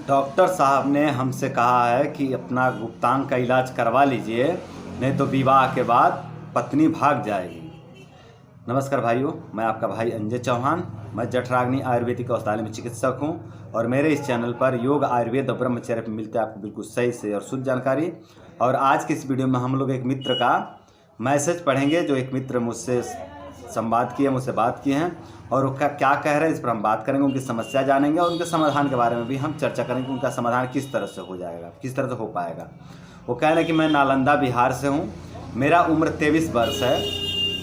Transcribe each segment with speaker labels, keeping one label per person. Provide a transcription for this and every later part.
Speaker 1: Doctor साहब ने हमसे कहा है कि अपना गुप्तांग का इलाज करवा लीजिए, नहीं तो विवाह के बाद पत्नी भाग जाएगी। नमस्कार भाइयों, मैं आपका भाई अंजय चौहान। मैं जठराग्नि आयुर्वेदिक औषधालय में चिकित्सक हूं और मेरे इस चैनल पर योग, आयुर्वेद और ब्रह्मचर्य पर मिलते हैं आपको बिल्कुल सही से और शुद्ध जानकारी। और आज के इस वीडियो में हम लोग एक मित्र का मैसेज पढ़ेंगे, जो एक मित्र मुझसे संवाद किए, मुझसे बात किए हैं और उनका क्या कह रहे हैं इस पर हम बात करेंगे। उनकी समस्या जानेंगे और उनके समाधान के बारे में भी हम चर्चा करेंगे। उनका समाधान किस तरह से हो जाएगा, किस तरह से हो पाएगा। वो कह रहे हैं कि मैं नालंदा बिहार से हूँ, मेरा उम्र 23 वर्ष है।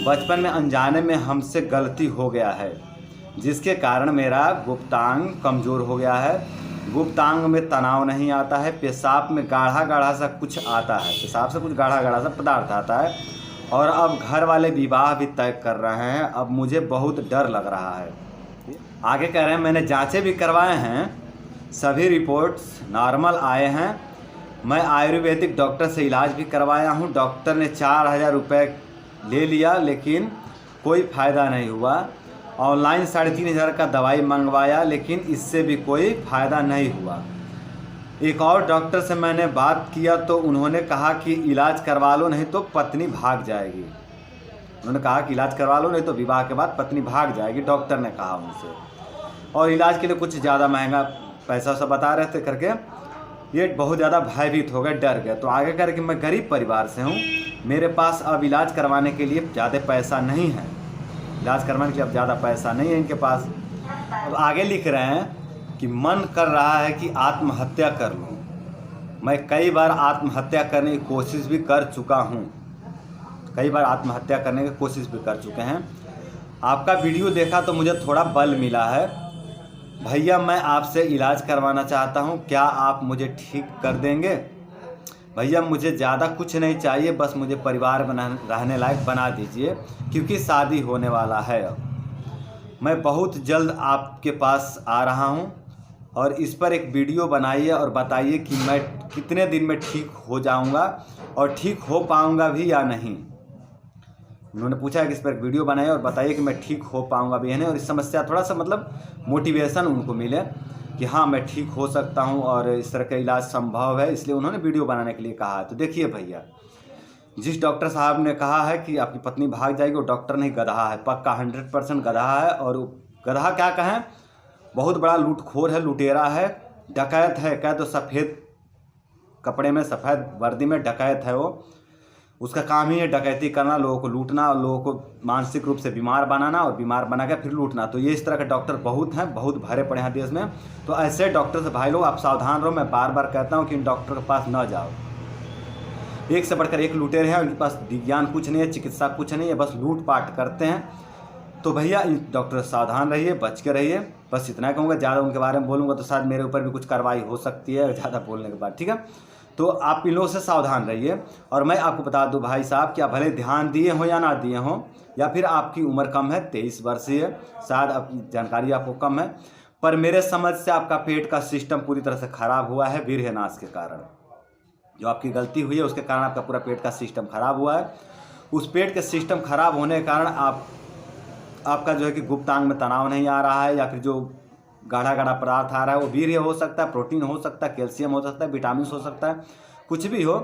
Speaker 1: बचपन में अनजाने में हमसे गलती हो गया है, जिसके कारण मेरा गुप्तांग कमज़ोर हो गया है। गुप्तांग में तनाव नहीं आता है, पेशाब में गाढ़ा गाढ़ा सा कुछ आता है, पेशाब से कुछ गाढ़ा गाढ़ा सा पदार्थ आता है। और अब घर वाले विवाह भी तय कर रहे हैं। अब मुझे बहुत डर लग रहा है। आगे कह रहे हैं मैंने जांचें भी करवाए हैं, सभी रिपोर्ट्स नॉर्मल आए हैं। मैं आयुर्वेदिक डॉक्टर से इलाज भी करवाया हूं। डॉक्टर ने 4000 रुपये ले लिया, लेकिन कोई फ़ायदा नहीं हुआ। ऑनलाइन 3500 का दवाई मंगवाया, लेकिन इससे भी कोई फ़ायदा नहीं हुआ। एक और डॉक्टर से मैंने बात किया तो उन्होंने कहा कि इलाज करवा लो, नहीं तो पत्नी भाग जाएगी। उन्होंने कहा कि इलाज करवा लो, नहीं तो विवाह के बाद पत्नी भाग जाएगी, डॉक्टर ने कहा उनसे। और इलाज के लिए कुछ ज़्यादा महंगा पैसा सब बता रहे थे करके ये बहुत ज़्यादा भयभीत हो गए, डर गए। तो आगे करके मैं गरीब परिवार से हूँ, मेरे पास अब इलाज करवाने के लिए ज़्यादा पैसा नहीं है। इलाज करवाने के लिए अब ज़्यादा पैसा नहीं है इनके पास। अब आगे लिख रहे हैं कि मन कर रहा है कि आत्महत्या कर लूं। मैं कई बार आत्महत्या करने की कोशिश भी कर चुका हूं, कई बार आत्महत्या करने की कोशिश भी कर चुके हैं। आपका वीडियो देखा तो मुझे थोड़ा बल मिला है। भैया मैं आपसे इलाज करवाना चाहता हूं, क्या आप मुझे ठीक कर देंगे? भैया मुझे ज़्यादा कुछ नहीं चाहिए, बस मुझे परिवार रहने लायक बना दीजिए, क्योंकि शादी होने वाला है। मैं बहुत जल्द आपके पास आ रहा हूं और इस पर एक वीडियो बनाइए और बताइए कि मैं कितने दिन में ठीक हो जाऊंगा और ठीक हो पाऊंगा भी या नहीं। उन्होंने पूछा है कि इस पर एक वीडियो बनाइए और बताइए कि मैं ठीक हो पाऊंगा भी या नहीं, और इस समस्या थोड़ा सा मतलब मोटिवेशन उनको मिले कि हाँ मैं ठीक हो सकता हूं और इस तरह का इलाज संभव है, इसलिए उन्होंने वीडियो बनाने के लिए कहा है। तो देखिए भैया, जिस डॉक्टर साहब ने कहा है कि आपकी पत्नी भाग जाएगी, वो डॉक्टर नहीं गधा है, पक्का 100% गधा है। और गधा क्या कहें, बहुत बड़ा लूटखोर है, लुटेरा है, डकैत है। कह तो सफ़ेद कपड़े में, सफ़ेद वर्दी में डकैत है वो। उसका काम ही है डकैती करना, लोगों को लूटना और लोगों को मानसिक रूप से बीमार बनाना और बीमार बना के फिर लूटना। तो ये इस तरह के डॉक्टर बहुत हैं, बहुत भरे पड़े हैं देश में। तो ऐसे डॉक्टर से भाई लोग आप सावधान रहो। मैं बार बार कहता हूँ कि इन डॉक्टर के पास न जाओ। एक से बढ़कर एक लुटेरे हैं, उनके पास विज्ञान कुछ नहीं है, चिकित्सा कुछ नहीं है, बस लूटपाट करते हैं। तो भैया इन डॉक्टर से सावधान रहिए, बच के रहिए। बस इतना कहूँगा, ज़्यादा उनके बारे में बोलूँगा तो शायद मेरे ऊपर भी कुछ कार्रवाई हो सकती है ज़्यादा बोलने के बाद, ठीक है। तो आप इन लोगों से सावधान रहिए। और मैं आपको बता दूं भाई साहब, कि आप भले ध्यान दिए हो या ना दिए हो, या फिर आपकी उम्र कम है, 23 वर्ष ही है, शायद आपकी जानकारी आपको कम है, पर मेरे समझ से आपका पेट का सिस्टम पूरी तरह से खराब हुआ है वीर्यनाश के कारण। जो आपकी गलती हुई है उसके कारण आपका पूरा पेट का सिस्टम खराब हुआ है। उस पेट के सिस्टम खराब होने के कारण आपका जो है कि गुप्तांग में तनाव नहीं आ रहा है, या फिर जो गाढ़ा गाढ़ा पदार्थ आ रहा है वो वीर्य हो सकता है, प्रोटीन हो सकता है, कैल्शियम हो सकता है, विटामिन हो सकता है, कुछ भी हो,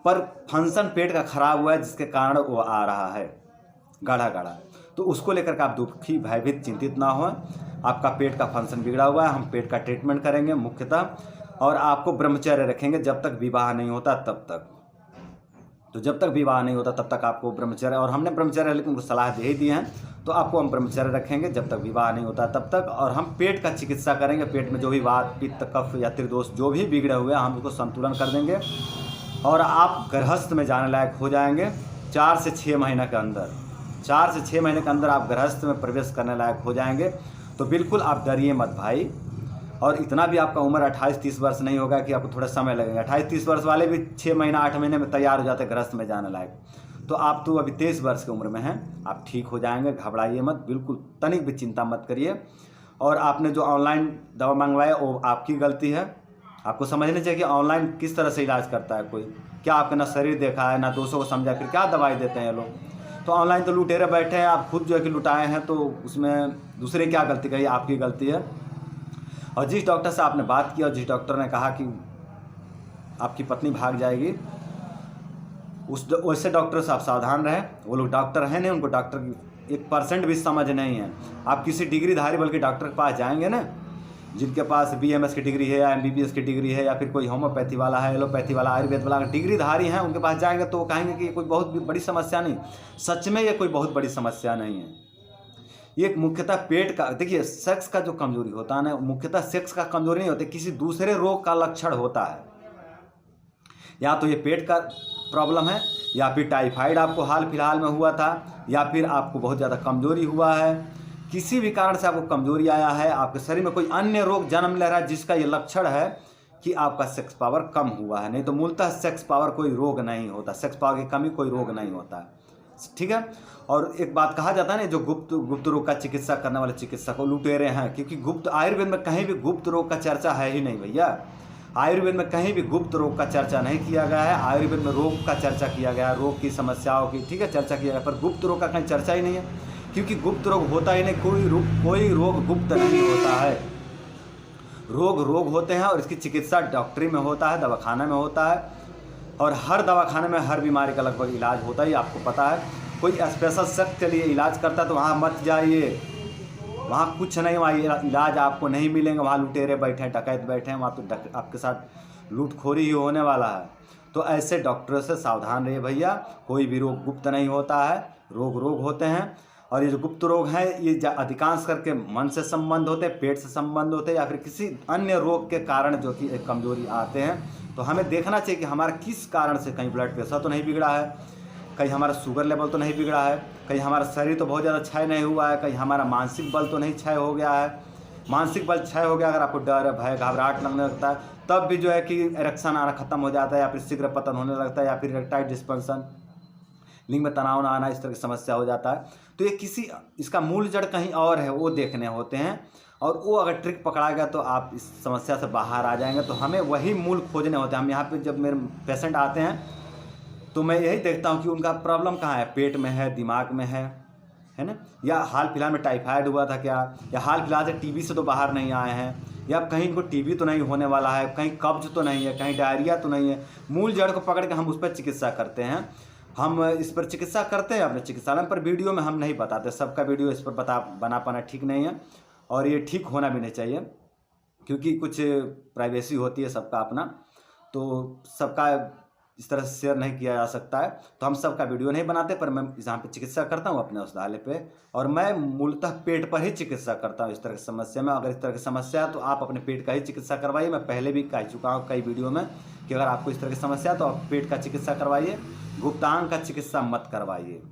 Speaker 1: पर फंक्शन पेट का खराब हुआ है जिसके कारण वो आ रहा है गाढ़ा गाढ़ा। तो उसको लेकर के आप दुखी, भयभीत, चिंतित ना हो। आपका पेट का फंक्शन बिगड़ा हुआ है, हम पेट का ट्रीटमेंट करेंगे मुख्यतः, और आपको ब्रह्मचर्य रखेंगे जब तक विवाह नहीं होता तब तक। तो जब तक विवाह नहीं होता तब तक आपको ब्रह्मचर्य, और हमने ब्रह्मचर्य लेकिन उनको सलाह दे ही दी है, तो आपको हम ब्रह्मचर्य रखेंगे जब तक विवाह नहीं होता तब तक। और हम पेट का चिकित्सा करेंगे, पेट में जो भी वात, पित्त, कफ या त्रिदोष जो भी बिगड़े हुए हैं हम उसको संतुलन कर देंगे, और आप गृहस्थ में जाने लायक हो जाएंगे 4 से 6 महीने के अंदर। 4 से 6 महीने के अंदर आप गृहस्थ में प्रवेश करने लायक हो जाएंगे। तो बिल्कुल आप डरिए मत भाई। और इतना भी आपका उम्र 28-30 वर्ष नहीं होगा कि आपको थोड़ा समय लगेगा। 28-30 वर्ष वाले भी 6 महीना 8 महीने में तैयार हो जाते हैं गृहस्थ में जाने लायक। तो आप तो अभी 23 वर्ष की उम्र में हैं, आप ठीक हो जाएंगे, घबराइए मत, बिल्कुल तनिक भी चिंता मत करिए। और आपने जो ऑनलाइन दवा मंगवाया वो आपकी गलती है। आपको समझना चाहिए कि ऑनलाइन किस तरह से इलाज करता है कोई, क्या आपने ना शरीर देखा है ना दोस्तों को समझा, फिर क्या दवाई देते हैं लोग। तो ऑनलाइन तो लुटेरे बैठे हैं, आप खुद जो है कि लुटाए हैं, तो उसमें दूसरे क्या गलती कही, आपकी गलती है। और जिस डॉक्टर से आपने बात की और जिस डॉक्टर ने कहा कि आपकी पत्नी भाग जाएगी, वैसे डॉक्टर से आप सावधान रहें। वो लोग डॉक्टर हैं नहीं, उनको डॉक्टर की 1% भी समझ नहीं है। आप किसी डिग्रीधारी बल्कि डॉक्टर के पास जाएंगे ना, जिनके पास BMS की डिग्री है या MBBS की डिग्री है या फिर कोई होम्योपैथी वाला है, एलोपैथी वाला, आयुर्वेद वाला डिग्रीधारी हैं, उनके पास जाएंगे तो वो कहेंगे कि ये कोई बहुत बड़ी समस्या नहीं। सच में ये कोई बहुत बड़ी समस्या नहीं है। ये एक मुख्यतः पेट का, देखिए सेक्स का जो कमजोरी होता है ना, मुख्यतः सेक्स का कमजोरी नहीं होती, किसी दूसरे रोग का लक्षण होता है। या तो ये पेट का प्रॉब्लम है, या फिर टाइफाइड आपको हाल फिलहाल में हुआ था, या फिर आपको बहुत ज़्यादा कमजोरी हुआ है, किसी भी कारण से आपको कमजोरी आया है, आपके शरीर में कोई अन्य रोग जन्म ले रहा है जिसका ये लक्षण है कि आपका सेक्स पावर कम हुआ है। नहीं तो मूलतः सेक्स पावर कोई रोग नहीं होता, सेक्स पावर की कमी कोई रोग नहीं होता है, ठीक है। और एक बात कहा जाता है ना, जो गुप्त रोग का चिकित्सा करने वाले चिकित्सक को लुटेरे हैं, क्योंकि गुप्त आयुर्वेद में कहीं भी गुप्त रोग का चर्चा है ही नहीं भैया। आयुर्वेद में कहीं भी गुप्त रोग का चर्चा नहीं किया गया है। आयुर्वेद में रोग का चर्चा किया गया है, रोग की समस्याओं की, ठीक है, चर्चा किया गया, पर गुप्त रोग का कहीं चर्चा ही नहीं है, क्योंकि गुप्त रोग होता ही नहीं। कोई रोग गुप्त नहीं होता है। रोग होते हैं और इसकी चिकित्सा डॉक्टरी में होता है, दवाखाना में होता है, और हर दवाखाने में हर बीमारी का लगभग इलाज होता ही आपको पता है। कोई स्पेशल शख्स के लिए इलाज करता है तो वहाँ मत जाइए, वहाँ कुछ नहीं, वहाँ इलाज आपको नहीं मिलेंगे। वहाँ लुटेरे बैठे हैं, डकैत बैठे हैं, वहाँ तो आपके साथ लूटखोरी ही होने वाला है। तो ऐसे डॉक्टरों से सावधान रहिए भैया। कोई भी रोग गुप्त नहीं होता है, रोग होते हैं। और ये जो गुप्त रोग हैं ये अधिकांश करके मन से संबंध होते हैं, पेट से संबंध होते हैं, या फिर किसी अन्य रोग के कारण जो कि एक कमजोरी आते हैं। तो हमें देखना चाहिए कि हमारा किस कारण से, कहीं ब्लड प्रेशर तो नहीं बिगड़ा है, कहीं हमारा शुगर लेवल तो नहीं बिगड़ा है, कहीं हमारा शरीर तो बहुत ज़्यादा क्षय नहीं हुआ है, कहीं हमारा मानसिक बल तो नहीं क्षय हो गया है। मानसिक बल क्षय हो गया, अगर आपको डर, भय, घबराहट लगने लगता है, तब भी जो है कि इरेक्शन आना खत्म हो जाता है, या फिर शीघ्र पतन होने लगता है, या फिर इरेक्टाइल डिस्फंक्शन, लिंग में तनाव ना आना, इस तरह की समस्या हो जाता है। तो ये इसका मूल जड़ कहीं और है, वो देखने होते हैं, और वो अगर ट्रिक पकड़ा गया तो आप इस समस्या से बाहर आ जाएंगे। तो हमें वही मूल खोजने होते हैं। हम यहाँ पे जब मेरे पेशेंट आते हैं तो मैं यही देखता हूँ कि उनका प्रॉब्लम कहाँ है, पेट में है, दिमाग में है ना, या हाल फिलहाल में टाइफाइड हुआ था क्या, या हाल फिलहाल से टीबी से तो बाहर नहीं आए हैं, या कहीं इनको टीबी तो नहीं होने वाला है, कहीं कब्ज तो नहीं है, कहीं डायरिया तो नहीं है। मूल जड़ को पकड़ के हम उस पर चिकित्सा करते हैं। हम इस पर चिकित्सा करते हैं अपने चिकित्सालय पर। वीडियो में हम नहीं बताते, सबका वीडियो इस पर बना पाना ठीक नहीं है, और ये ठीक होना भी नहीं चाहिए, क्योंकि कुछ प्राइवेसी होती है सबका अपना, तो सबका इस तरह से शेयर नहीं किया जा सकता है। तो हम सबका वीडियो नहीं बनाते, पर मैं जहाँ पे चिकित्सा करता हूँ अपने औषधालय पे, और मैं मूलतः पेट पर ही चिकित्सा करता हूँ इस तरह की समस्या में। अगर इस तरह की समस्या है तो आप अपने पेट का ही चिकित्सा करवाइए। मैं पहले भी कह चुका हूँ कई वीडियो में कि अगर आपको इस तरह की समस्या है तो आप पेट का चिकित्सा करवाइए, गुप्तांग का चिकित्सा मत करवाइए।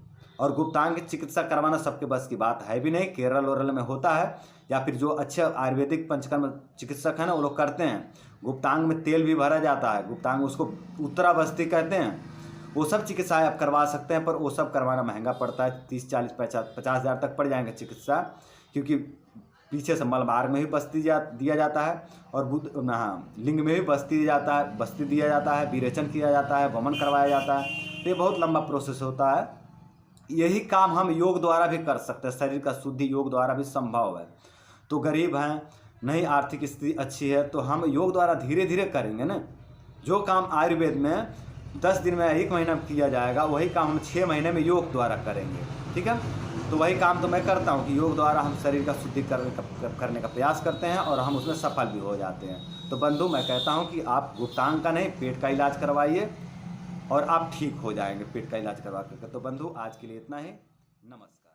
Speaker 1: और गुप्तांग की चिकित्सा करवाना सबके बस की बात है भी नहीं। केरल में होता है, या फिर जो अच्छे आयुर्वेदिक पंचकर्म चिकित्सक हैं ना, वो लोग करते हैं। गुप्तांग में तेल भी भरा जाता है, गुप्तांग उसको उत्तरा बस्ती कहते हैं। वो सब चिकित्साएं आप करवा सकते हैं, पर वो सब करवाना महंगा पड़ता है। 30, 40, 50 हज़ार तक पड़ जाएंगे चिकित्सा, क्योंकि पीछे से मलबार में भी बस्ती दिया जाता है, और लिंग में भी बस्ती दिया जाता है, विरेचन किया जाता है, वमन करवाया जाता है। तो ये बहुत लंबा प्रोसेस होता है। यही काम हम योग द्वारा भी कर सकते हैं, शरीर का शुद्धि योग द्वारा भी संभव है। तो गरीब हैं, नहीं आर्थिक स्थिति अच्छी है, तो हम योग द्वारा धीरे धीरे करेंगे ना। जो काम आयुर्वेद में 10 दिन में 1 महीना किया जाएगा, वही काम हम 6 महीने में योग द्वारा करेंगे, ठीक है। तो वही काम तो मैं करता हूँ कि योग द्वारा हम शरीर का शुद्धि करने का प्रयास करते हैं, और हम उसमें सफल भी हो जाते हैं। तो बंधु, मैं कहता हूँ कि आप गुप्तांग का नहीं, पेट का इलाज करवाइए, और आप ठीक हो जाएंगे पेट का इलाज करवा करके। तो बंधु, आज के लिए इतना ही। नमस्कार।